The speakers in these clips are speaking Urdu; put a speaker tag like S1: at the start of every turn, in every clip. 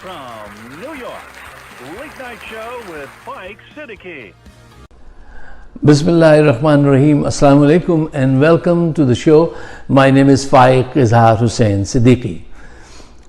S1: from New York, Late Night Show with Mike Siddiqui.
S2: Bismillahirrahmanirrahim. Assalamu alaikum and welcome to the show. My name is Faiq Izhar Hussain Siddiqui.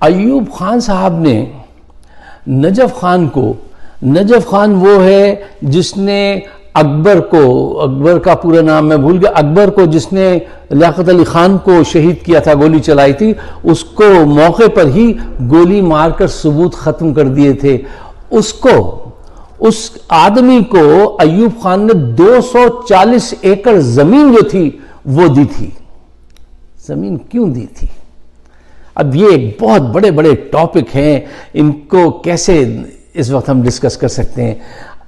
S2: Ayub Khan صاحب نے نجف خان کو، نجف خان وہ ہے جس نے اکبر کو، اکبر کا پورا نام میں بھول گیا، اکبر کو جس نے لیاقت علی خان کو شہید کیا تھا، گولی چلائی تھی، اس کو موقع پر ہی گولی مار کر ثبوت ختم کر دیے تھے. اس آدمی کو ایوب خان نے 240 ایکڑ زمین جو تھی وہ دی تھی. زمین کیوں دی تھی؟ اب یہ ایک بہت بڑے بڑے ٹاپک ہیں، ان کو کیسے اس وقت ہم ڈسکس کر سکتے ہیں.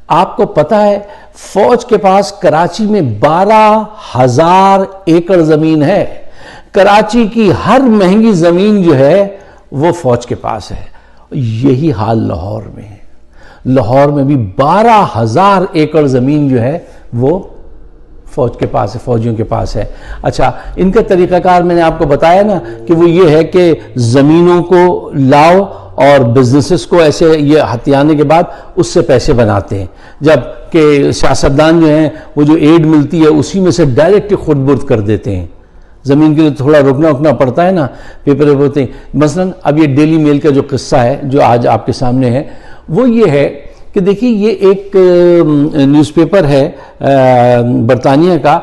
S2: آپ کو پتا ہے فوج کے پاس کراچی میں 12,000 ایکڑ زمین ہے. کراچی کی ہر مہنگی زمین جو ہے وہ فوج کے پاس ہے. یہی حال لاہور میں ہے. لاہور میں بھی 12,000 ایکڑ زمین جو ہے وہ فوج کے پاس ہے، فوجیوں کے پاس ہے. اچھا، ان کا طریقہ کار میں نے آپ کو بتایا نا کہ وہ یہ ہے کہ زمینوں کو لاؤ اور بزنسز کو ایسے یہ ہتھیانے کے بعد اس سے پیسے بناتے ہیں. جب کہ سیاستدان جو ہیں وہ جو ایڈ ملتی ہے اسی میں سے ڈائریکٹ خود برد کر دیتے ہیں. زمین کے لیے تھوڑا رکنا پڑتا ہے نا، پیپر ہوتے ہیں. مثلا اب یہ ڈیلی میل کا جو قصہ ہے جو آج آپ کے سامنے ہے وہ یہ ہے کہ دیکھیے یہ ایک نیوز پیپر ہے برطانیہ کا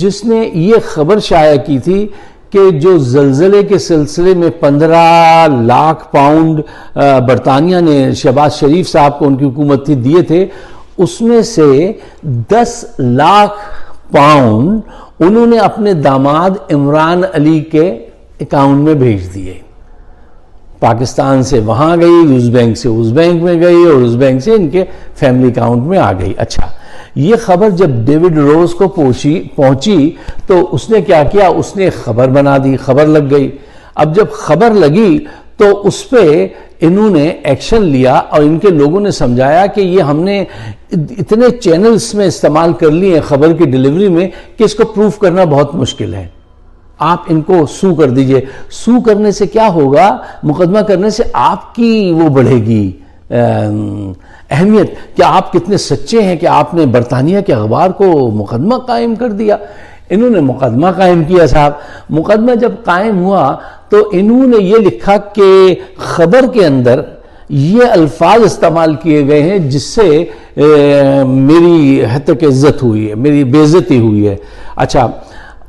S2: جس نے یہ خبر شائع کی تھی کہ جو زلزلے کے سلسلے میں 15 لاکھ پاؤنڈ برطانیہ نے شہباز شریف صاحب کو، ان کی حکومت تھی، دیے تھے، اس میں سے 10 لاکھ پاؤنڈ انہوں نے اپنے داماد عمران علی کے اکاؤنٹ میں بھیج دیے. پاکستان سے وہاں گئی، اس بینک سے اس بینک میں گئی اور اس بینک سے ان کے فیملی اکاؤنٹ میں آ گئی. اچھا، یہ خبر جب ڈیوڈ روز کو پہنچی تو اس نے کیا کیا، اس نے خبر بنا دی، خبر لگ گئی. اب جب خبر لگی تو اس پہ انہوں نے ایکشن لیا اور ان کے لوگوں نے سمجھایا کہ یہ ہم نے اتنے چینلز میں استعمال کر لیے ہیں خبر کی ڈیلیوری میں کہ اس کو پروف کرنا بہت مشکل ہے. آپ ان کو سو کر دیجئے. سو کرنے سے کیا ہوگا؟ مقدمہ کرنے سے آپ کی وہ بڑھے گی اہمیت کہ آپ کتنے سچے ہیں کہ آپ نے برطانیہ کے اخبار کو مقدمہ قائم کر دیا. انہوں نے مقدمہ قائم کیا صاحب. مقدمہ جب قائم ہوا تو انہوں نے یہ لکھا کہ خبر کے اندر یہ الفاظ استعمال کیے گئے ہیں جس سے میری حد عزت ہوئی ہے، میری بے عزتی ہوئی ہے. اچھا،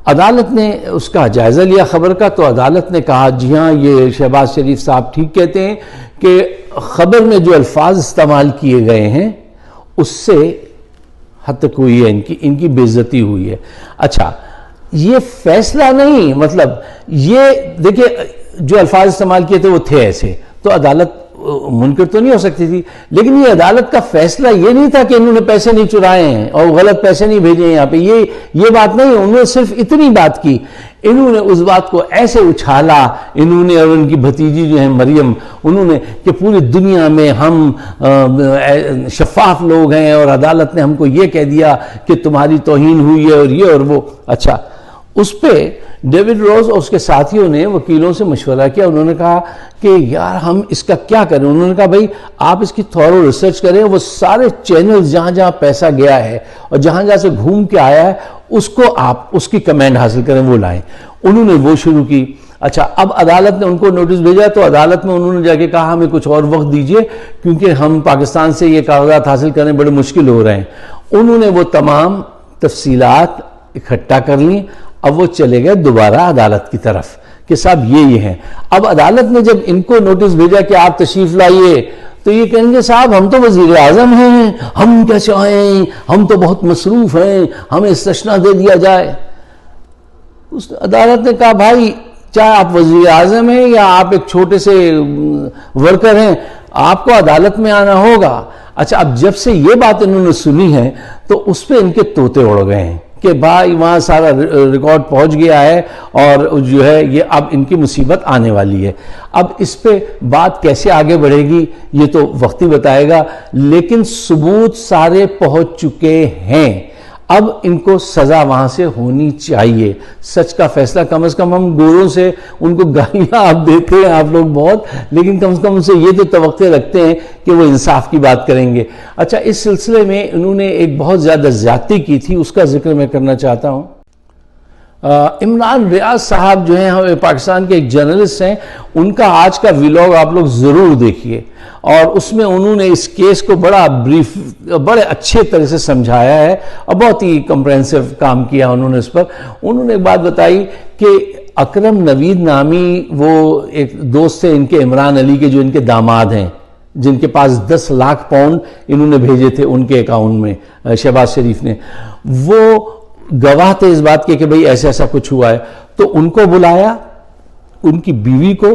S2: عدالت نے اس کا جائزہ لیا خبر کا تو عدالت نے کہا جی ہاں یہ شہباز شریف صاحب ٹھیک کہتے ہیں کہ خبر میں جو الفاظ استعمال کیے گئے ہیں اس سے حد تک ہوئی ہے، ان کی بے عزتی ہوئی ہے. اچھا، یہ فیصلہ نہیں، مطلب یہ دیکھیں جو الفاظ استعمال کیے تھے وہ تھے ایسے، تو عدالت منکر تو نہیں ہو سکتی تھی. لیکن یہ عدالت کا فیصلہ یہ نہیں تھا کہ انہوں نے پیسے نہیں چرائے ہیں اور غلط پیسے نہیں بھیجے ہیں یہاں پہ. یہ بات نہیں. انہوں نے صرف اتنی بات کی، انہوں نے اس بات کو ایسے اچھالا، انہوں نے اور ان کی بھتیجی جو ہے مریم، انہوں نے کہ پوری دنیا میں ہم شفاف لوگ ہیں اور عدالت نے ہم کو یہ کہہ دیا کہ تمہاری توہین ہوئی ہے اور یہ اور وہ. اچھا، اس پہ ڈیوڈ روز اور اس کے ساتھیوں نے وکیلوں سے مشورہ کیا. انہوں نے کہا کہ یار ہم اس کا کیا کریں. انہوں نے کہا بھائی آپ اس کی تھورو ریسرچ کریں، وہ سارے چینل جہاں جہاں پیسہ گیا ہے اور جہاں جہاں سے گھوم کے آیا ہے اس کو آپ اس کی کمینڈ حاصل کریں، وہ لائیں. انہوں نے وہ شروع کی. اچھا، اب عدالت نے ان کو نوٹس بھیجا تو عدالت میں انہوں نے جا کے کہا ہمیں کچھ اور وقت دیجئے کیونکہ ہم پاکستان سے یہ کاغذات حاصل کرنے بڑے مشکل ہو رہے ہیں. انہوں نے وہ تمام تفصیلات اکٹھا کر لیں. اب وہ چلے گئے دوبارہ عدالت کی طرف کہ صاحب یہ ہیں. اب عدالت نے جب ان کو نوٹس بھیجا کہ آپ تشریف لائیے تو یہ کہیں گے صاحب ہم تو وزیر اعظم ہیں، ہم کیا چاہیں، ہم تو بہت مصروف ہیں، ہمیں استثنا دے دیا جائے. اس عدالت نے کہا بھائی چاہے آپ وزیر اعظم ہیں یا آپ ایک چھوٹے سے ورکر ہیں، آپ کو عدالت میں آنا ہوگا. اچھا، اب جب سے یہ بات انہوں نے سنی ہے تو اس پہ ان کے طوطے اڑ گئے ہیں کہ بھائی وہاں سارا ریکارڈ پہنچ گیا ہے اور جو ہے یہ اب ان کی مصیبت آنے والی ہے. اب اس پہ بات کیسے آگے بڑھے گی یہ تو وقت ہی بتائے گا، لیکن ثبوت سارے پہنچ چکے ہیں. اب ان کو سزا وہاں سے ہونی چاہیے. سچ کا فیصلہ کم از کم، ہم گوروں سے ان کو گالیاں آپ دیتے ہیں آپ لوگ بہت، لیکن کم از کم ان سے یہ تو توقع رکھتے ہیں کہ وہ انصاف کی بات کریں گے. اچھا، اس سلسلے میں انہوں نے ایک بہت زیادہ زیادتی کی تھی، اس کا ذکر میں کرنا چاہتا ہوں. عمران ریاض صاحب جو ہیں ہمیں پاکستان کے ایک جرنلسٹ ہیں, ان کا آج کا ویلاگ آپ لوگ ضرور دیکھیے, اور اس میں انہوں نے اس کیس کو بڑے اچھے طرح سے سمجھایا ہے اور بہت ہی کمپریہنسو کام کیا انہوں نے اس پر. انہوں نے ایک بات بتائی کہ اکرم نوید نامی وہ ایک دوست تھے ان کے, عمران علی کے, جو ان کے داماد ہیں, جن کے پاس 10 لاکھ پاؤنڈ انہوں نے بھیجے تھے ان کے اکاؤنٹ میں, شہباز شریف نے, وہ گواہ تھے اس بات کے کہ بھئی ایسا ایسا کچھ ہوا ہے. تو ان کو بلایا, ان کی بیوی کو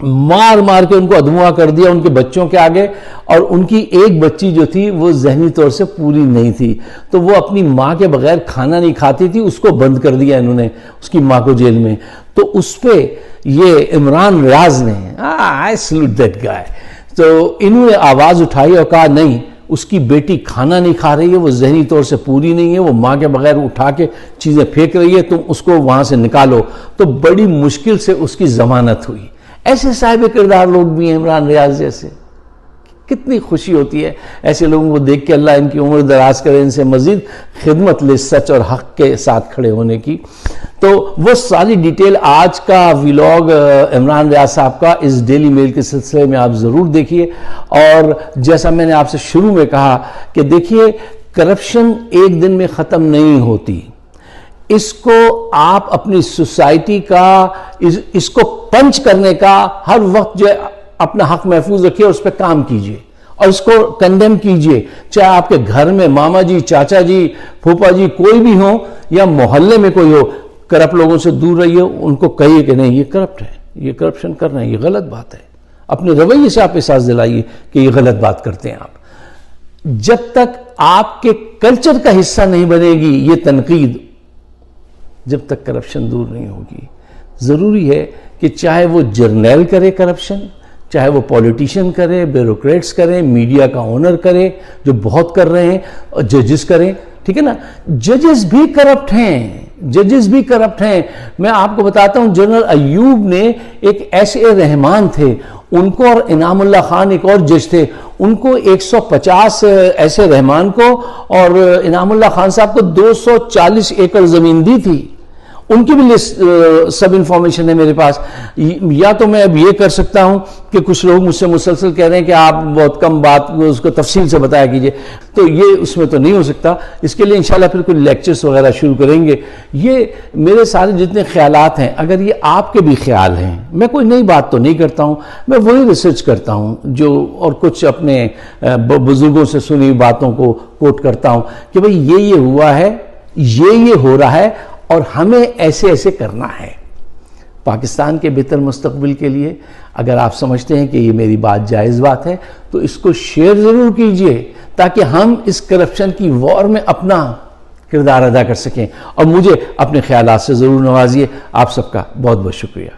S2: مار مار کے ان کو ادموا کر دیا ان کے بچوں کے آگے, اور ان کی ایک بچی جو تھی وہ ذہنی طور سے پوری نہیں تھی, تو وہ اپنی ماں کے بغیر کھانا نہیں کھاتی تھی, اس کو بند کر دیا انہوں نے, اس کی ماں کو جیل میں. تو اس پہ یہ عمران ریاض نے I salute that guy, تو انہوں نے آواز اٹھائی اور کہا نہیں, اس کی بیٹی کھانا نہیں کھا رہی ہے, وہ ذہنی طور سے پوری نہیں ہے, وہ ماں کے بغیر اٹھا کے چیزیں پھینک رہی ہے, تم اس کو وہاں سے نکالو. تو بڑی مشکل سے اس کی ضمانت ہوئی. ایسے صاحب کردار لوگ بھی ہیں عمران ریاض جیسے, کتنی خوشی ہوتی ہے ایسے لوگوں کو دیکھ کے. اللہ ان کی عمر دراز کرے, ان سے مزید خدمت لے سچ اور حق کے ساتھ کھڑے ہونے کی. تو وہ ساری ڈیٹیل آج کا ویلاگ عمران ریاض صاحب کا اس ڈیلی میل کے سلسلے میں آپ ضرور دیکھیے. اور جیسا میں نے آپ سے شروع میں کہا کہ دیکھیے, کرپشن ایک دن میں ختم نہیں ہوتی. اس کو آپ اپنی سوسائٹی کا, اس کو پنچ کرنے کا ہر وقت جو اپنا حق محفوظ رکھیے, اس پہ کام کیجیے اور اس کو کنڈیم کیجیے. چاہے آپ کے گھر میں ماما جی, چاچا جی, پھوپا جی کوئی بھی ہوں, یا محلے میں کوئی ہو, کرپٹ لوگوں سے دور رہیے, ان کو کہیے کہ نہیں یہ کرپٹ ہے, یہ کرپشن کر رہے ہیں, یہ غلط بات ہے. اپنے رویے سے آپ احساس دلائیے کہ یہ غلط بات کرتے ہیں آپ. جب تک آپ کے کلچر کا حصہ نہیں بنے گی یہ تنقید, جب تک کرپشن دور نہیں ہوگی. ضروری ہے کہ چاہے وہ جرنیل کرے کرپشن, چاہے وہ پولیٹیشین کرے, بیوروکریٹس کریں, میڈیا کا اونر کرے جو بہت کر رہے ہیں, اور ججز کریں, ٹھیک ہے نا. ججز بھی کرپٹ ہیں, ججز بھی کرپٹ ہیں. میں آپ کو بتاتا ہوں, جنرل ایوب نے ایک ایسے رحمان تھے, ان کو اور انعام اللہ خان ایک اور جج تھے, ان کو 150 ایسے رحمان کو اور انعام اللہ خان صاحب کو 240 ایکڑ زمین دی تھی. ان کی بھی لسٹ سب انفارمیشن ہے میرے پاس. یا تو میں اب یہ کر سکتا ہوں کہ کچھ لوگ مجھ سے مسلسل کہہ رہے ہیں کہ آپ بہت کم بات اس کو تفصیل سے بتایا کیجئے, تو یہ اس میں تو نہیں ہو سکتا. اس کے لیے انشاءاللہ پھر کوئی لیکچرز وغیرہ شروع کریں گے. یہ میرے سارے جتنے خیالات ہیں, اگر یہ آپ کے بھی خیال ہیں, میں کوئی نئی بات تو نہیں کرتا ہوں, میں وہی ریسرچ کرتا ہوں جو, اور کچھ اپنے بزرگوں سے سنی باتوں کو کوٹ کرتا ہوں کہ بھئی یہ ہوا ہے, یہ ہو رہا ہے, اور ہمیں ایسے ایسے کرنا ہے. پاکستان کے بہتر مستقبل کے لیے اگر آپ سمجھتے ہیں کہ یہ میری بات جائز بات ہے, تو اس کو شیئر ضرور کیجئے, تاکہ ہم اس کرپشن کی وار میں اپنا کردار ادا کر سکیں, اور مجھے اپنے خیالات سے ضرور نوازیے. آپ سب کا بہت بہت شکریہ.